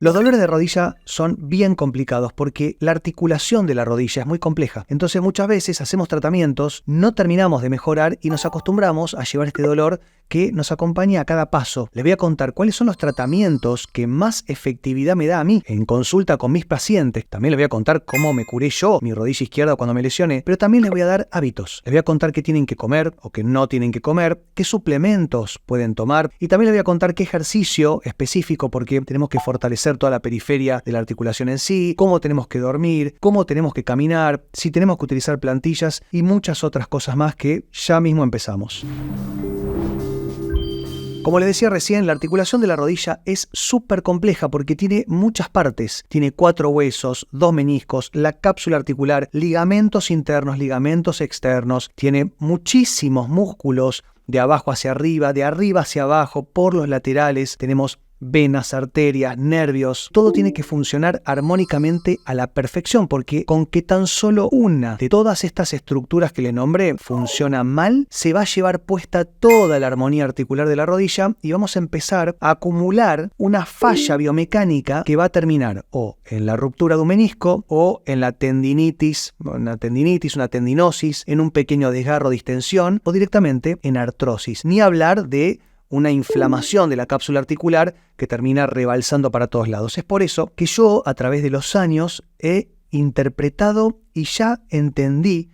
Los dolores de rodilla son bien complicados porque la articulación de la rodilla es muy compleja. Entonces muchas veces hacemos tratamientos, no terminamos de mejorar y nos acostumbramos a llevar este dolor que nos acompaña a cada paso. Les voy a contar cuáles son los tratamientos que más efectividad me da a mí en consulta con mis pacientes. También les voy a contar cómo me curé yo mi rodilla izquierda cuando me lesioné, pero también les voy a dar hábitos. Les voy a contar qué tienen que comer o qué no tienen que comer, qué suplementos pueden tomar y también les voy a contar qué ejercicio específico porque tenemos que fortalecer toda la periferia de la articulación en sí, cómo tenemos que dormir, cómo tenemos que caminar, si tenemos que utilizar plantillas y muchas otras cosas más que ya mismo empezamos. Como les decía recién, la articulación de la rodilla es súper compleja porque tiene muchas partes. Tiene 4 huesos, 2 meniscos, la cápsula articular, ligamentos internos, ligamentos externos. Tiene muchísimos músculos de abajo hacia arriba, de arriba hacia abajo, por los laterales. Tenemos venas, arterias, nervios, todo tiene que funcionar armónicamente a la perfección, porque con que tan solo una de todas estas estructuras que le nombré funciona mal, se va a llevar puesta toda la armonía articular de la rodilla y vamos a empezar a acumular una falla biomecánica que va a terminar o en la ruptura de un menisco o en la tendinitis, una tendinosis, en un pequeño desgarro, distensión o directamente en artrosis. Ni hablar de una inflamación de la cápsula articular que termina rebalsando para todos lados. Es por eso que yo, a través de los años, he interpretado y ya entendí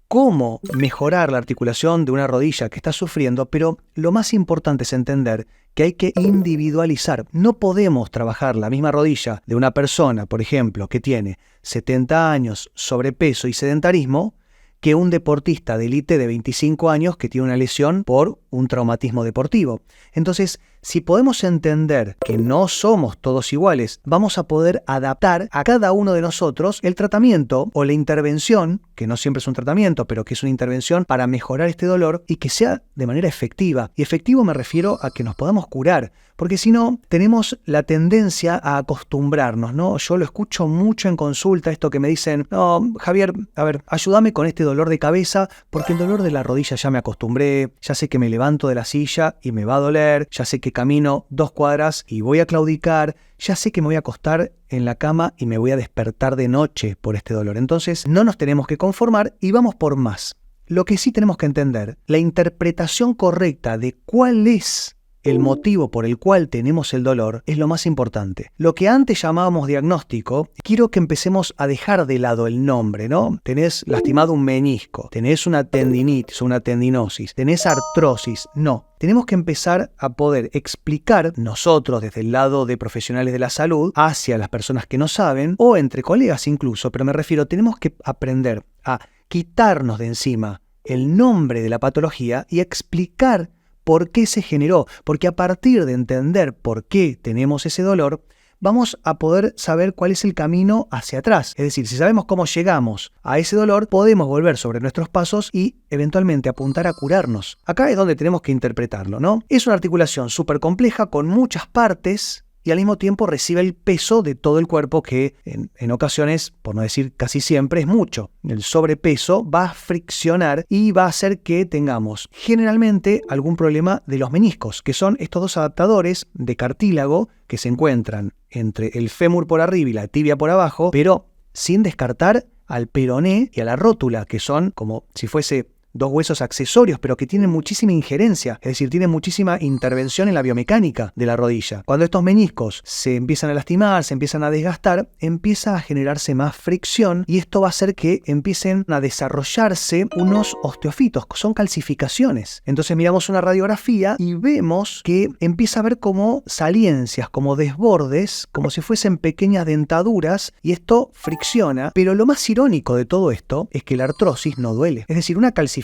cómo mejorar la articulación de una rodilla que está sufriendo, pero lo más importante es entender que hay que individualizar. No podemos trabajar la misma rodilla de una persona, por ejemplo, que tiene 70 años, sobrepeso y sedentarismo, que un deportista de élite de 25 años que tiene una lesión por un traumatismo deportivo. Entonces, si podemos entender que no somos todos iguales, vamos a poder adaptar a cada uno de nosotros el tratamiento o la intervención, que no siempre es un tratamiento, pero que es una intervención para mejorar este dolor y que sea de manera efectiva. Y efectivo me refiero a que nos podamos curar, porque si no, tenemos la tendencia a acostumbrarnos, ¿no? Yo lo escucho mucho en consulta, esto que me dicen, no, Javier, a ver, ayúdame con este dolor de cabeza, porque el dolor de la rodilla ya me acostumbré, ya sé que me levanto de la silla y me va a doler, ya sé que camino 2 cuadras y voy a claudicar, ya sé que me voy a acostar en la cama y me voy a despertar de noche por este dolor. Entonces, no nos tenemos que conformar y vamos por más. Lo que sí tenemos que entender, la interpretación correcta de cuál es el motivo por el cual tenemos el dolor es lo más importante. Lo que antes llamábamos diagnóstico, quiero que empecemos a dejar de lado el nombre, ¿no? Tenés lastimado un menisco, tenés una tendinitis o una tendinosis, tenés artrosis. No, tenemos que empezar a poder explicar nosotros desde el lado de profesionales de la salud hacia las personas que no saben o entre colegas incluso, pero me refiero, tenemos que aprender a quitarnos de encima el nombre de la patología y explicar por qué se generó, porque a partir de entender por qué tenemos ese dolor, vamos a poder saber cuál es el camino hacia atrás. Es decir, si sabemos cómo llegamos a ese dolor, podemos volver sobre nuestros pasos y eventualmente apuntar a curarnos. Acá es donde tenemos que interpretarlo, ¿no? Es una articulación súper compleja con muchas partes y al mismo tiempo recibe el peso de todo el cuerpo que en ocasiones, por no decir casi siempre, es mucho. El sobrepeso va a friccionar y va a hacer que tengamos generalmente algún problema de los meniscos, que son estos 2 adaptadores de cartílago que se encuentran entre el fémur por arriba y la tibia por abajo, pero sin descartar al peroné y a la rótula, que son como si fuese 2 huesos accesorios, pero que tienen muchísima injerencia, es decir, tienen muchísima intervención en la biomecánica de la rodilla. Cuando estos meniscos se empiezan a lastimar, se empiezan a desgastar, empieza a generarse más fricción y esto va a hacer que empiecen a desarrollarse unos osteofitos, son calcificaciones. Entonces miramos una radiografía y vemos que empieza a haber como saliencias, como desbordes, como si fuesen pequeñas dentaduras y esto fricciona, pero lo más irónico de todo esto es que la artrosis no duele. Es decir, una calcificación,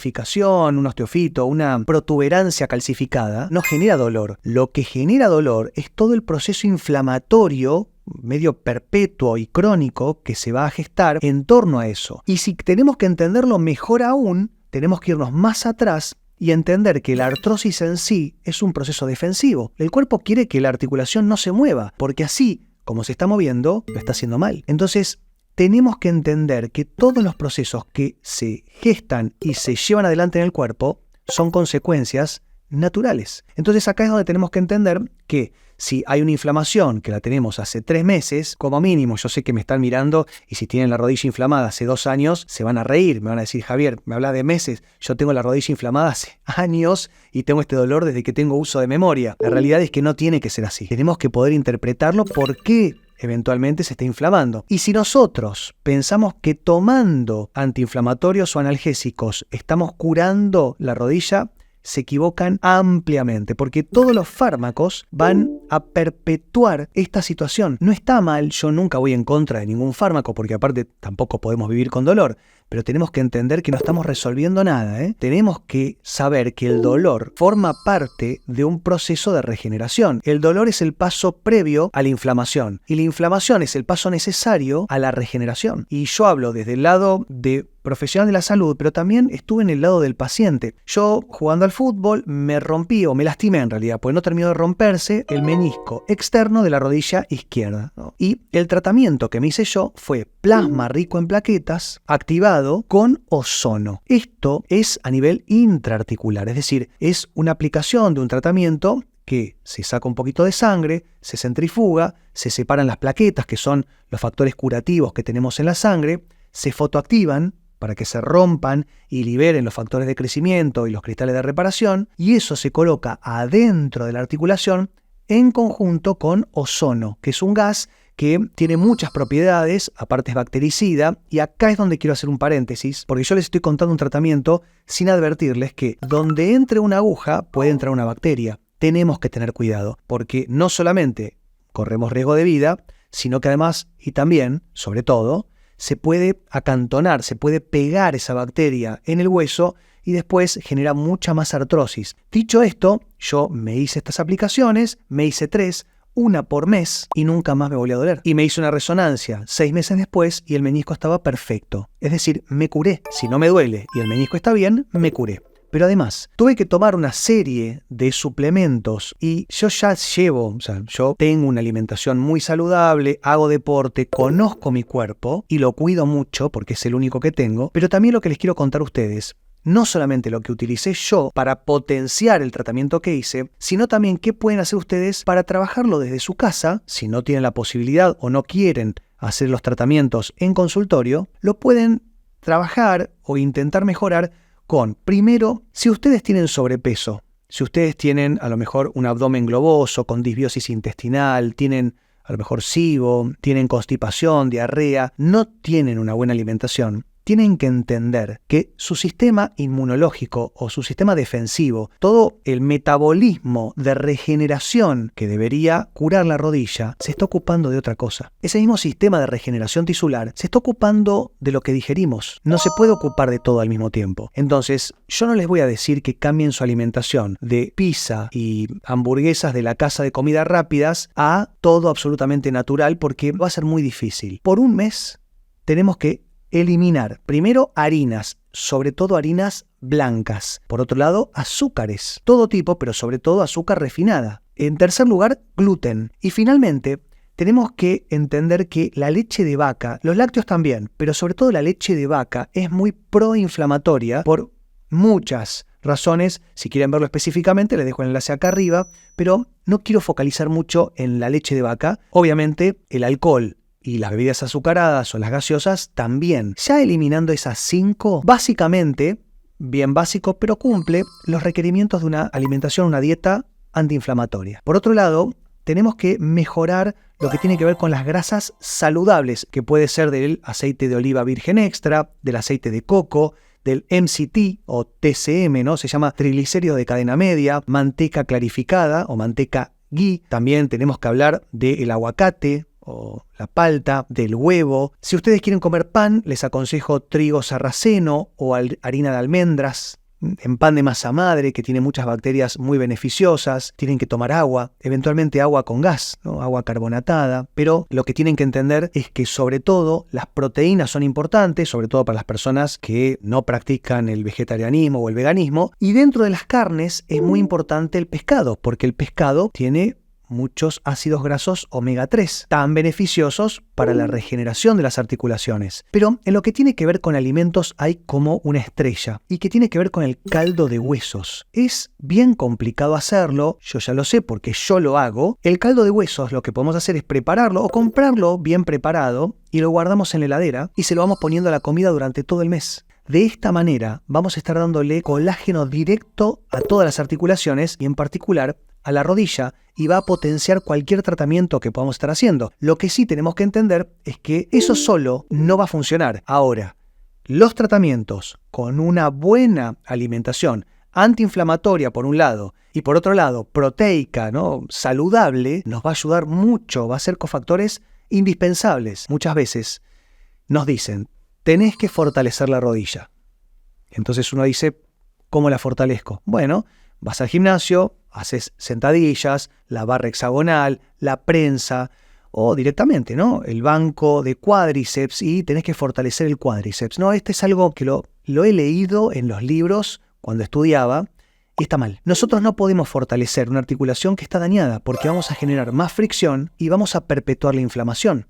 un osteofito, una protuberancia calcificada no genera dolor. Lo que genera dolor es todo el proceso inflamatorio medio perpetuo y crónico que se va a gestar en torno a eso. Y si tenemos que entenderlo mejor aún, tenemos que irnos más atrás y entender que la artrosis en sí es un proceso defensivo. El cuerpo quiere que la articulación no se mueva, porque así, como se está moviendo, lo está haciendo mal. Entonces, tenemos que entender que todos los procesos que se gestan y se llevan adelante en el cuerpo son consecuencias naturales. Entonces acá es donde tenemos que entender que si hay una inflamación que la tenemos hace 3 meses, como mínimo, yo sé que me están mirando y si tienen la rodilla inflamada hace 2 años, se van a reír, me van a decir, Javier, me habla de meses, yo tengo la rodilla inflamada hace años y tengo este dolor desde que tengo uso de memoria. La realidad es que no tiene que ser así. Tenemos que poder interpretarlo por qué eventualmente se está inflamando. Y si nosotros pensamos que tomando antiinflamatorios o analgésicos estamos curando la rodilla, se equivocan ampliamente, porque todos los fármacos van a perpetuar esta situación. No está mal, yo nunca voy en contra de ningún fármaco, porque aparte tampoco podemos vivir con dolor, pero tenemos que entender que no estamos resolviendo nada, ¿eh? Tenemos que saber que el dolor forma parte de un proceso de regeneración. El dolor es el paso previo a la inflamación, y la inflamación es el paso necesario a la regeneración. Y yo hablo desde el lado de profesional de la salud, pero también estuve en el lado del paciente. Yo, jugando al fútbol, me rompí, o me lastimé en realidad, porque no terminó de romperse el menisco externo de la rodilla izquierda, ¿no? Y el tratamiento que me hice yo fue plasma rico en plaquetas activado con ozono. Esto es a nivel intraarticular, es decir, es una aplicación de un tratamiento que se saca un poquito de sangre, se centrifuga, se separan las plaquetas, que son los factores curativos que tenemos en la sangre, se fotoactivan para que se rompan y liberen los factores de crecimiento y los cristales de reparación, y eso se coloca adentro de la articulación en conjunto con ozono, que es un gas que tiene muchas propiedades, aparte es bactericida, y acá es donde quiero hacer un paréntesis, porque yo les estoy contando un tratamiento sin advertirles que donde entre una aguja puede entrar una bacteria. Tenemos que tener cuidado, porque no solamente corremos riesgo de vida, sino que además, y también, sobre todo, se puede acantonar, se puede pegar esa bacteria en el hueso y después genera mucha más artrosis. Dicho esto, yo me hice estas aplicaciones, me hice 3, una por mes y nunca más me volvió a doler. Y me hice una resonancia 6 meses después y el menisco estaba perfecto. Es decir, me curé. Si no me duele y el menisco está bien, me curé. Pero además, tuve que tomar una serie de suplementos y yo ya yo tengo una alimentación muy saludable, hago deporte, conozco mi cuerpo y lo cuido mucho porque es el único que tengo, pero también lo que les quiero contar a ustedes, no solamente lo que utilicé yo para potenciar el tratamiento que hice, sino también qué pueden hacer ustedes para trabajarlo desde su casa, si no tienen la posibilidad o no quieren hacer los tratamientos en consultorio, lo pueden trabajar o intentar mejorar con, primero, si ustedes tienen sobrepeso, si ustedes tienen a lo mejor un abdomen globoso con disbiosis intestinal, tienen a lo mejor SIBO, tienen constipación, diarrea, no tienen una buena alimentación, tienen que entender que su sistema inmunológico o su sistema defensivo, todo el metabolismo de regeneración que debería curar la rodilla, se está ocupando de otra cosa. Ese mismo sistema de regeneración tisular se está ocupando de lo que digerimos. No se puede ocupar de todo al mismo tiempo. Entonces, yo no les voy a decir que cambien su alimentación de pizza y hamburguesas de la casa de comidas rápidas a todo absolutamente natural, porque va a ser muy difícil. Por un mes tenemos que eliminar primero harinas, sobre todo harinas blancas. Por otro lado, azúcares, todo tipo, pero sobre todo azúcar refinada. En tercer lugar, gluten. Y finalmente, tenemos que entender que la leche de vaca, los lácteos también, pero sobre todo la leche de vaca es muy proinflamatoria por muchas razones. Si quieren verlo específicamente, les dejo el enlace acá arriba, pero no quiero focalizar mucho en la leche de vaca. Obviamente, el alcohol y las bebidas azucaradas o las gaseosas también. Ya eliminando esas 5, básicamente, bien básico, pero cumple los requerimientos de una alimentación, una dieta antiinflamatoria. Por otro lado, tenemos que mejorar lo que tiene que ver con las grasas saludables, que puede ser del aceite de oliva virgen extra, del aceite de coco, del MCT o TCM, ¿no? Se llama triglicéridos de cadena media, manteca clarificada o manteca ghee. También tenemos que hablar del aguacate o la palta, del huevo. Si ustedes quieren comer pan, les aconsejo trigo sarraceno o harina de almendras en pan de masa madre, que tiene muchas bacterias muy beneficiosas. Tienen que tomar agua, eventualmente agua con gas, ¿no? Agua carbonatada. Pero lo que tienen que entender es que sobre todo las proteínas son importantes, sobre todo para las personas que no practican el vegetarianismo o el veganismo. Y dentro de las carnes es muy importante el pescado, porque el pescado tiene muchos ácidos grasos omega 3, tan beneficiosos para la regeneración de las articulaciones. Pero en lo que tiene que ver con alimentos hay como una estrella, y que tiene que ver con el caldo de huesos. Es bien complicado hacerlo, yo ya lo sé porque yo lo hago. El caldo de huesos lo que podemos hacer es prepararlo o comprarlo bien preparado y lo guardamos en la heladera y se lo vamos poniendo a la comida durante todo el mes. De esta manera vamos a estar dándole colágeno directo a todas las articulaciones y en particular a la rodilla, y va a potenciar cualquier tratamiento que podamos estar haciendo. Lo que sí tenemos que entender es que eso solo no va a funcionar. Ahora, los tratamientos con una buena alimentación antiinflamatoria por un lado y por otro lado proteica, ¿no?, saludable, nos va a ayudar mucho, va a ser cofactores indispensables. Muchas veces nos dicen, tenés que fortalecer la rodilla. Entonces uno dice, ¿cómo la fortalezco? Bueno, vas al gimnasio, haces sentadillas, la barra hexagonal, la prensa o directamente, ¿no?, el banco de cuádriceps y tenés que fortalecer el cuádriceps. No, este es algo que lo he leído en los libros cuando estudiaba y está mal. Nosotros no podemos fortalecer una articulación que está dañada porque vamos a generar más fricción y vamos a perpetuar la inflamación.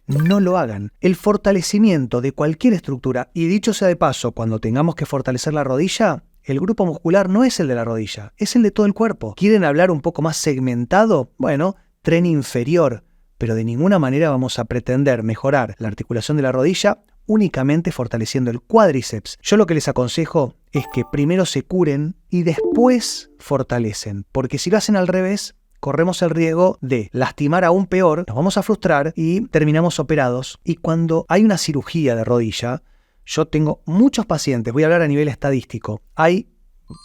No lo hagan. El fortalecimiento de cualquier estructura, y dicho sea de paso, cuando tengamos que fortalecer la rodilla, el grupo muscular no es el de la rodilla, es el de todo el cuerpo. ¿Quieren hablar un poco más segmentado? Bueno, tren inferior, pero de ninguna manera vamos a pretender mejorar la articulación de la rodilla únicamente fortaleciendo el cuádriceps. Yo lo que les aconsejo es que primero se curen y después fortalecen, porque si lo hacen al revés, corremos el riesgo de lastimar aún peor, nos vamos a frustrar y terminamos operados. Y cuando hay una cirugía de rodilla, yo tengo muchos pacientes, voy a hablar a nivel estadístico, hay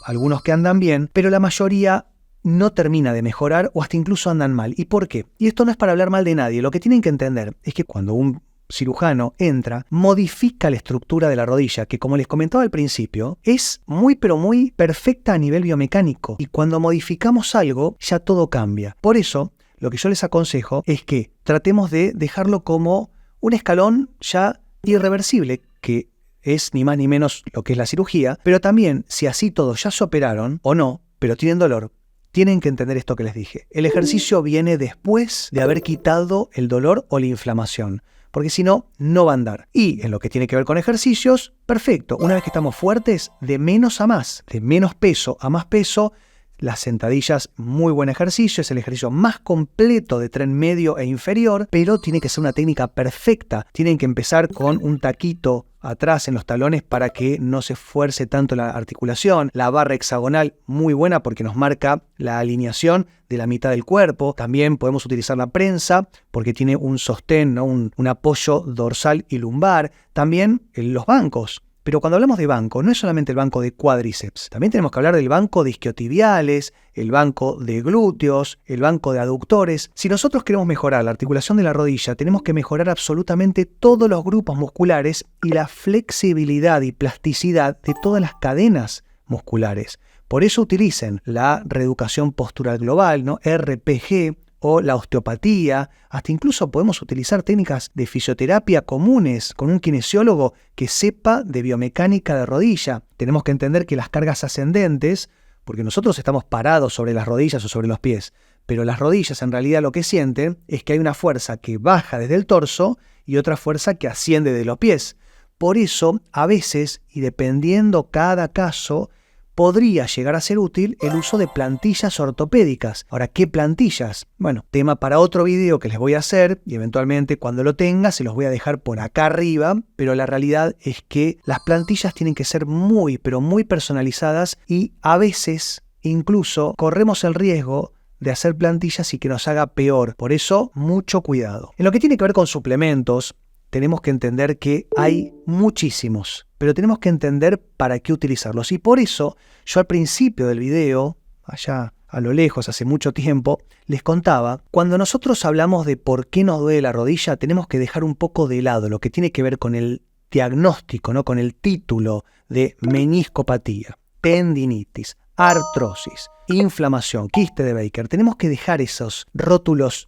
algunos que andan bien, pero la mayoría no termina de mejorar o hasta incluso andan mal. ¿Y por qué? Y esto no es para hablar mal de nadie, lo que tienen que entender es que cuando un cirujano entra, modifica la estructura de la rodilla, que como les comentaba al principio, es muy pero muy perfecta a nivel biomecánico. Y cuando modificamos algo, ya todo cambia. Por eso, lo que yo les aconsejo es que tratemos de dejarlo como un escalón ya irreversible, que es ni más ni menos lo que es la cirugía, pero también, si así todos ya se operaron o no, pero tienen dolor, tienen que entender esto que les dije. El ejercicio viene después de haber quitado el dolor o la inflamación, porque si no, no va a andar. Y en lo que tiene que ver con ejercicios, perfecto. Una vez que estamos fuertes, de menos a más, de menos peso a más peso, las sentadillas, muy buen ejercicio, es el ejercicio más completo de tren medio e inferior, pero tiene que ser una técnica perfecta. Tienen que empezar con un taquito atrás en los talones para que no se esfuerce tanto la articulación. La barra hexagonal, muy buena porque nos marca la alineación de la mitad del cuerpo. También podemos utilizar la prensa porque tiene un sostén, ¿no?, un apoyo dorsal y lumbar. También los bancos. Pero cuando hablamos de banco, no es solamente el banco de cuádriceps. También tenemos que hablar del banco de isquiotibiales, el banco de glúteos, el banco de aductores. Si nosotros queremos mejorar la articulación de la rodilla, tenemos que mejorar absolutamente todos los grupos musculares y la flexibilidad y plasticidad de todas las cadenas musculares. Por eso utilicen la reeducación postural global, ¿no?, RPG, o la osteopatía, hasta incluso podemos utilizar técnicas de fisioterapia comunes con un kinesiólogo que sepa de biomecánica de rodilla. Tenemos que entender que las cargas ascendentes, porque nosotros estamos parados sobre las rodillas o sobre los pies, pero las rodillas en realidad lo que sienten es que hay una fuerza que baja desde el torso y otra fuerza que asciende de los pies. Por eso, a veces, y dependiendo cada caso, podría llegar a ser útil el uso de plantillas ortopédicas. Ahora, ¿qué plantillas? Bueno, tema para otro video que les voy a hacer y eventualmente cuando lo tenga se los voy a dejar por acá arriba, pero la realidad es que las plantillas tienen que ser muy, pero muy personalizadas y a veces incluso corremos el riesgo de hacer plantillas y que nos haga peor. Por eso, mucho cuidado. En lo que tiene que ver con suplementos, tenemos que entender que hay muchísimos, pero tenemos que entender para qué utilizarlos. Y por eso, yo al principio del video, allá a lo lejos, hace mucho tiempo, les contaba, cuando nosotros hablamos de por qué nos duele la rodilla, tenemos que dejar un poco de lado lo que tiene que ver con el diagnóstico, ¿no?, con el título de meniscopatía, tendinitis, artrosis, inflamación, quiste de Baker. Tenemos que dejar esos rótulos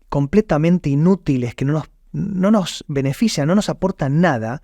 completamente inútiles que no nos benefician, no nos aportan nada,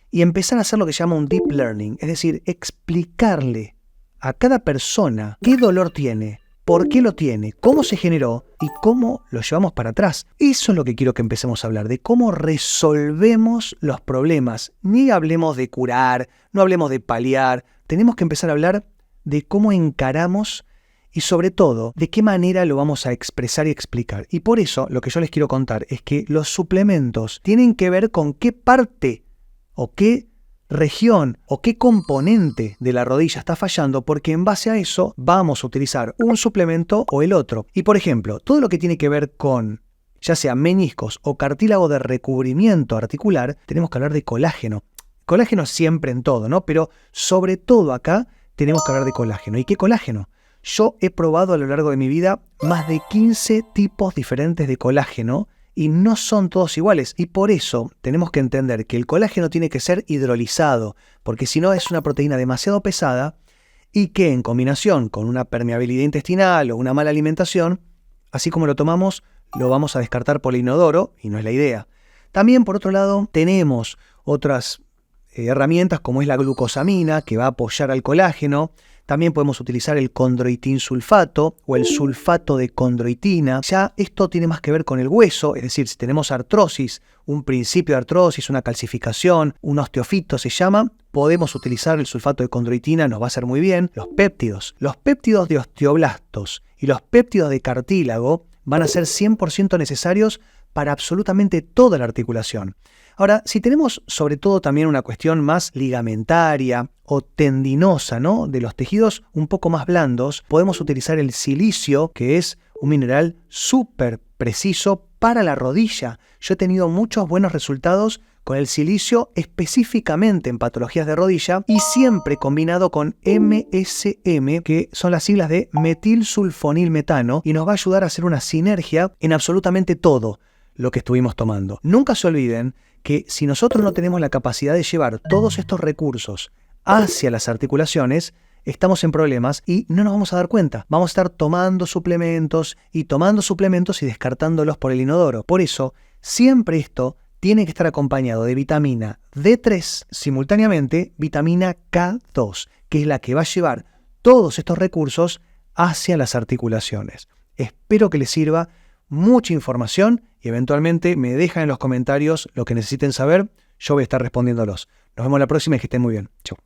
y empezar a hacer lo que se llama un deep learning, es decir, explicarle a cada persona qué dolor tiene, por qué lo tiene, cómo se generó y cómo lo llevamos para atrás. Eso es lo que quiero que empecemos a hablar, de cómo resolvemos los problemas. Ni hablemos de curar, no hablemos de paliar, tenemos que empezar a hablar de cómo encaramos y sobre todo, de qué manera lo vamos a expresar y explicar. Y por eso, lo que yo les quiero contar es que los suplementos tienen que ver con qué parte o qué región o qué componente de la rodilla está fallando, porque en base a eso vamos a utilizar un suplemento o el otro. Y por ejemplo, todo lo que tiene que ver con ya sea meniscos o cartílago de recubrimiento articular, tenemos que hablar de colágeno. Colágeno siempre en todo, ¿no? Pero sobre todo acá tenemos que hablar de colágeno. ¿Y qué colágeno? Yo he probado a lo largo de mi vida más de 15 tipos diferentes de colágeno y no son todos iguales. Y por eso tenemos que entender que el colágeno tiene que ser hidrolizado, porque si no es una proteína demasiado pesada y que en combinación con una permeabilidad intestinal o una mala alimentación, así como lo tomamos, lo vamos a descartar por el inodoro y no es la idea. También, por otro lado, tenemos otras herramientas como es la glucosamina, que va a apoyar al colágeno. También podemos utilizar el condroitin sulfato o el sulfato de condroitina. Ya esto tiene más que ver con el hueso, es decir, si tenemos artrosis, un principio de artrosis, una calcificación, un osteofito se llama, podemos utilizar el sulfato de condroitina, nos va a hacer muy bien. Los péptidos de osteoblastos y los péptidos de cartílago van a ser 100% necesarios para absolutamente toda la articulación. Ahora, si tenemos sobre todo también una cuestión más ligamentaria o tendinosa, ¿no?, de los tejidos un poco más blandos, podemos utilizar el silicio, que es un mineral súper preciso para la rodilla. Yo he tenido muchos buenos resultados con el silicio específicamente en patologías de rodilla y siempre combinado con MSM, que son las siglas de metilsulfonilmetano, y nos va a ayudar a hacer una sinergia en absolutamente todo lo que estuvimos tomando. Nunca se olviden que si nosotros no tenemos la capacidad de llevar todos estos recursos hacia las articulaciones, estamos en problemas y no nos vamos a dar cuenta. Vamos a estar tomando suplementos y descartándolos por el inodoro. Por eso, siempre esto tiene que estar acompañado de vitamina D3, simultáneamente vitamina K2, que es la que va a llevar todos estos recursos hacia las articulaciones. Espero que les sirva. Mucha información y eventualmente me dejan en los comentarios lo que necesiten saber. Yo voy a estar respondiéndolos. Nos vemos la próxima y que estén muy bien. Chau.